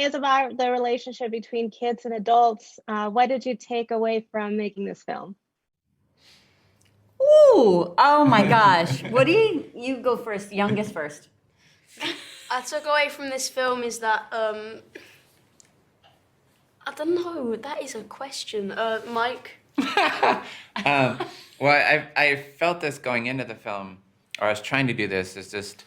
is about the relationship between kids and adults. What did you take away from making this film? Ooh, oh my gosh. Woody, you go first, youngest first. I took away from this film is that, I don't know, that is a question. Mike? Well, I felt this going into the film, or I was trying to do this, is just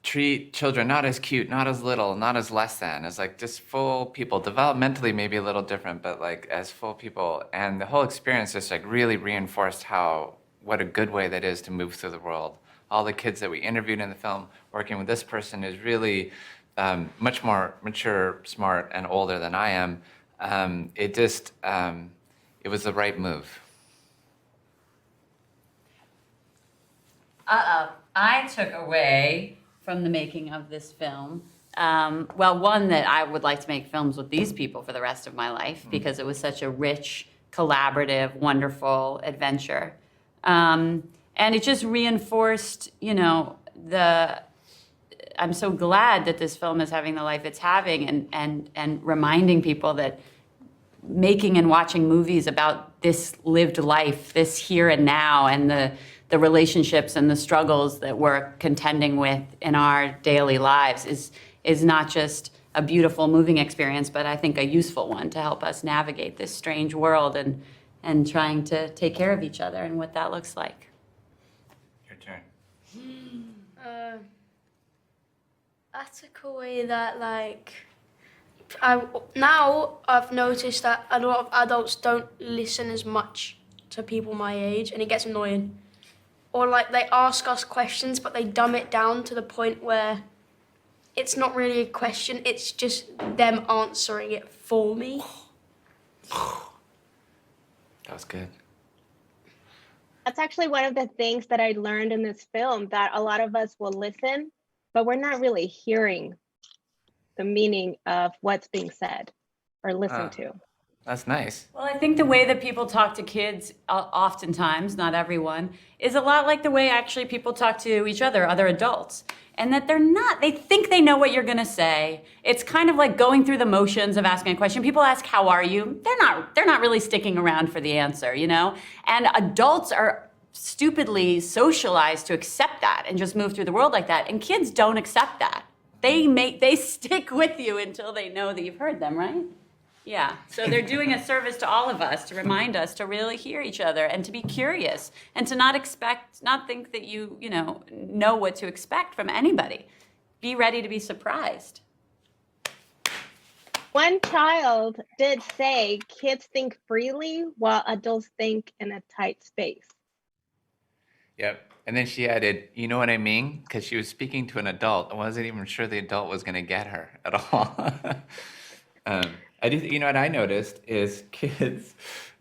treat children not as cute, not as little, not as less than, as like just full people, developmentally maybe a little different, but like as full people. And the whole experience just like really reinforced what a good way that is to move through the world. All the kids that we interviewed in the film, working with this person is really much more mature, smart, and older than I am. It was the right move. I took away from the making of this film, well, one, that I would like to make films with these people for the rest of my life because it was such a rich, collaborative, wonderful adventure. And it just reinforced, I'm so glad that this film is having the life it's having and reminding people that making and watching movies about this lived life, this here and now, and the relationships and the struggles that we're contending with in our daily lives is not just a beautiful, moving experience, but I think a useful one to help us navigate this strange world and trying to take care of each other and what that looks like. Your turn. I took away that, now I've noticed that a lot of adults don't listen as much to people my age, and it gets annoying. Or they ask us questions, but they dumb it down to the point where it's not really a question, it's just them answering it for me. That was good. That's actually one of the things that I learned in this film, that a lot of us will listen, but we're not really hearing the meaning of what's being said or listened to. That's nice. Well, I think the way that people talk to kids, oftentimes, not everyone, is a lot like the way actually people talk to each other, other adults. And that they think they know what you're gonna say. It's kind of like going through the motions of asking a question. People ask, how are you? They're not really sticking around for the answer, And adults are stupidly socialized to accept that and just move through the world like that. And kids don't accept that. They stick with you until they know that you've heard them, right? Yeah, so they're doing a service to all of us to remind us to really hear each other and to be curious and to not think that you know what to expect from anybody. Be ready to be surprised. One child did say kids think freely while adults think in a tight space. Yep. And then she added, you know what I mean? Because she was speaking to an adult. I wasn't even sure the adult was going to get her at all. I do. What I noticed is kids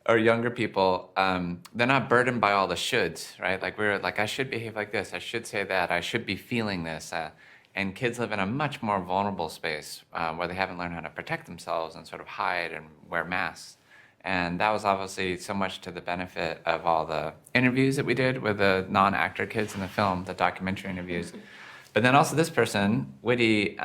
or younger people, they're not burdened by all the shoulds, right? I should behave like this. I should say that. I should be feeling this. And kids live in a much more vulnerable space where they haven't learned how to protect themselves and sort of hide and wear masks. And that was obviously so much to the benefit of all the interviews that we did with the non-actor kids in the film, the documentary interviews. But then also this person, Woody,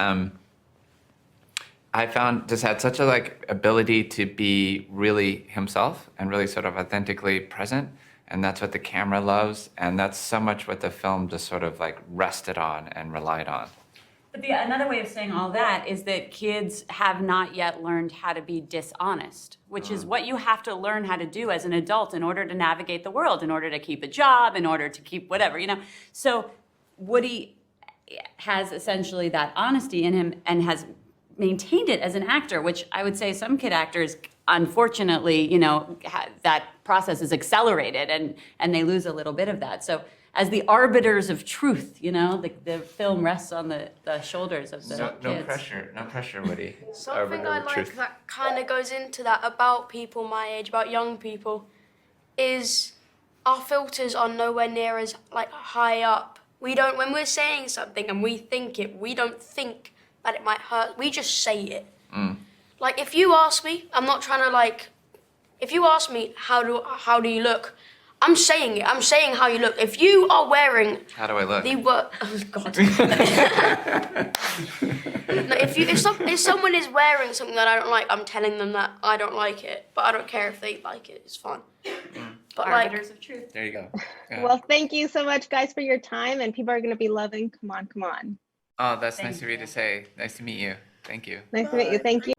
I found just had such a ability to be really himself and really sort of authentically present. And that's what the camera loves. And that's so much what the film just sort of rested on and relied on. But another way of saying all that is that kids have not yet learned how to be dishonest, which is what you have to learn how to do as an adult in order to navigate the world, in order to keep a job, in order to keep whatever, So Woody has essentially that honesty in him and has maintained it as an actor, which I would say some kid actors, unfortunately, that process is accelerated and they lose a little bit of that. So as the arbiters of truth, the film rests on the shoulders of the kids. No pressure, Woody. Something I like that kind of goes into that about people my age, about young people, is our filters are nowhere near as high up. When we're saying something and we think it, we don't think that it might hurt. We just say it. If you ask me, I'm not trying to if you ask me how do you look, I'm saying it. I'm saying how you look. If you are wearing How do I look? oh God. No, if someone is wearing something that I don't like, I'm telling them that I don't like it. But I don't care if they like it. It's fine. But Arbiters of truth. There you go. Yeah. Well, thank you so much, guys, for your time. And people are going to be loving Come On, Come On. Oh, that's Thank nice of you you. to say. Nice to meet you. Thank you. Nice to meet you. Thank you.